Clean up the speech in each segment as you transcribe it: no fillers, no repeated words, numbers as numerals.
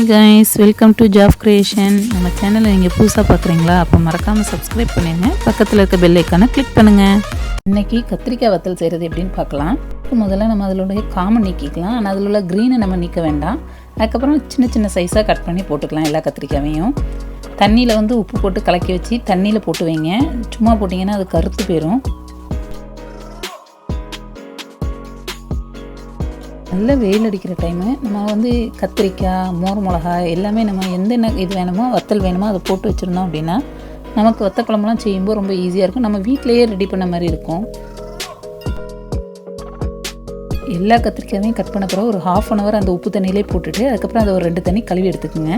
Hi guys, welcome to job creation. நம்ம சேனலை நீங்கள் புதுசாக பார்க்குறீங்களா? அப்போ மறக்காமல் சப்ஸ்கிரைப் பண்ணிடுங்க. பக்கத்தில் இருக்க பெல் ஐக்கானை கிளிக் பண்ணுங்கள். இன்றைக்கி கத்திரிக்காய் வத்தல் செய்கிறது எப்படின்னு பார்க்கலாம். முதல்ல நம்ம அதில் காமன் நீக்கிக்கலாம். ஆனால் அதில் உள்ள க்ரீனை நம்ம நீக்க வேண்டாம். அதுக்கப்புறம் சின்ன சின்ன சைஸாக கட் பண்ணி போட்டுக்கலாம் எல்லா கத்திரிக்காயையும். தண்ணியில் உப்பு போட்டு கலக்கி வச்சு தண்ணியில் போட்டு வைங்க. சும்மா போட்டிங்கன்னா அது கருத்து போயிடும். நல்ல வெயில் அடிக்கிற டைமு நம்ம கத்திரிக்காய், மோர் மிளகா எல்லாமே நம்ம எந்த இது வேணுமோ, வத்தல் வேணுமோ அதை போட்டு வச்சுருந்தோம் அப்படின்னா நமக்கு வத்த குழம்புலாம் செய்யும்போது ரொம்ப ஈஸியாக இருக்கும். நம்ம வீட்டிலையே ரெடி பண்ண மாதிரி இருக்கும். எல்லா கத்திரிக்காயும் கட் பண்ண பிறகு ஒரு 1/2 hour அந்த உப்பு தண்ணியிலே போட்டுட்டு அதுக்கப்புறம் அதை ஒரு 2 தண்ணி கழுவி எடுத்துக்கோங்க.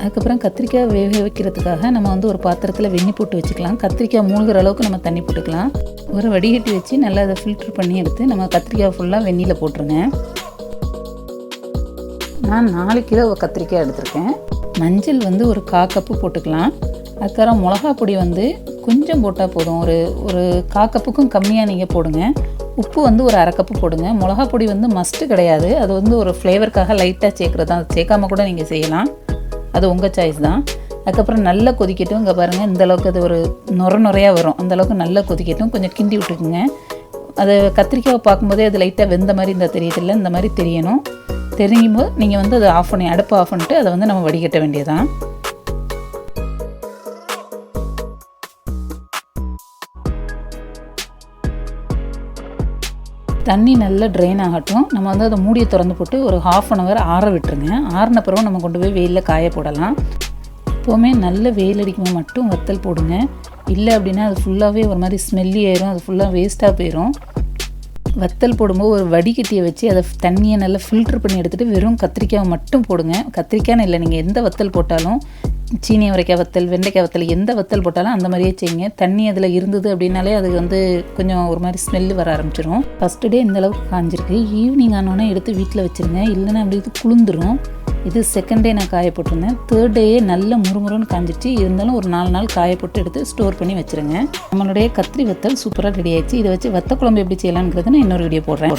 அதுக்கப்புறம் கத்திரிக்காய் வேக வைக்கிறதுக்காக நம்ம ஒரு பாத்திரத்தில் வெந்நி போட்டு வச்சுக்கலாம். கத்திரிக்காய் மூழ்கிற அளவுக்கு நம்ம தண்ணி போட்டுக்கலாம். ஒரு வடிகட்டி வச்சு நல்லா அதை ஃபில்ட்ரு பண்ணி எடுத்து நம்ம கத்திரிக்காய் ஃபுல்லாக வெந்நியில் போட்டுருங்க. நான் 4 கிலோ கத்திரிக்காய் எடுத்திருக்கேன். மஞ்சள் ஒரு 1/4 கப்பு போட்டுக்கலாம். அதுக்கப்புறம் மிளகா பொடி கொஞ்சம் போட்டால் போதும். ஒரு 1/4 கப்புக்கும் கம்மியாக நீங்கள் போடுங்க. உப்பு ஒரு 1/2 கப்பு போடுங்க. மிளகா பொடி மஸ்ட்டு கிடையாது. அது ஒரு ஃப்ளேவருக்காக லைட்டாக சேர்க்குறது தான். அது சேர்க்காம கூட நீங்கள் செய்யலாம். அது உங்கள் சாய்ஸ் தான். அதுக்கப்புறம் நல்லா கொதிக்கட்டும். இங்கே பாருங்கள், இந்தளவுக்கு அது ஒரு நுரையாக வரும். அந்தளவுக்கு நல்லா கொதிக்கட்டும். கொஞ்சம் கிண்டி விட்டுக்குங்க. அது கத்திரிக்காயை பார்க்கும்போதே அது லைட்டாக வெந்த மாதிரி தெரியுதில்ல, இந்த மாதிரி தெரியணும். தெரியும்போது நீங்கள் அதை ஆஃப் பண்ணி அடுப்பை ஆஃப் பண்ணிட்டு அதை நம்ம வடிகட்ட வேண்டியதான். தண்ணி நல்லா ட்ரெயின் ஆகட்டும். நம்ம அதை மூடியை திறந்து போட்டு ஒரு 1/2 hour ஆற விட்டுருங்க. ஆறின பிறகு நம்ம கொண்டு போய் வெயிலில் காய போடலாம். எப்போவுமே நல்ல வெயில் அடிக்கும்போது மட்டும் வத்தல் போடுங்க. இல்லை அப்படின்னா அது ஃபுல்லாகவே ஒரு மாதிரி ஸ்மெல்லி ஆயிரும். அது ஃபுல்லாக வேஸ்ட்டாக போயிடும். வத்தல் போடும்போது ஒரு வடிகட்டியை வச்சு அதை தண்ணியை நல்லா ஃபில்ட்ரு பண்ணி எடுத்துகிட்டு வெறும் கத்திரிக்காயை மட்டும் போடுங்க. கத்திரிக்காய்னு இல்லை, நீங்கள் எந்த வத்தல் போட்டாலும், சீனி அவரைக்காய் வத்தல், வெண்டைக்காய் வத்தல், எந்த வத்தல் போட்டாலும் அந்த மாதிரியே செய்யுங்க. தண்ணி அதில் இருந்தது அப்படின்னாலே அது கொஞ்சம் ஒரு மாதிரி ஸ்மெல்லு வர ஆரம்பிச்சிடும். ஃபஸ்ட்டு டே இந்த அளவுக்கு காஞ்சிருக்கு. ஈவினிங் ஆனோடனே எடுத்து வீட்டில் வச்சுருங்க. இல்லைன்னா அப்படி இது குளிந்துடும். இது 2nd டே நான் காய போட்டிருந்தேன். 3rd டேயே நல்ல முறுமுறுன்னு காஞ்சிச்சு. இருந்தாலும் ஒரு 4 நாள் காய போட்டு எடுத்து ஸ்டோர் பண்ணி வச்சுருங்க. நம்மளுடைய கத்திரி வத்தல் சூப்பராக ரெடி ஆயிடுச்சு. இதை வச்சு வத்த குழம்பு எப்படி செய்யலாம்ங்கிறது நான் இன்னொரு வீடியோ போடுறேன்.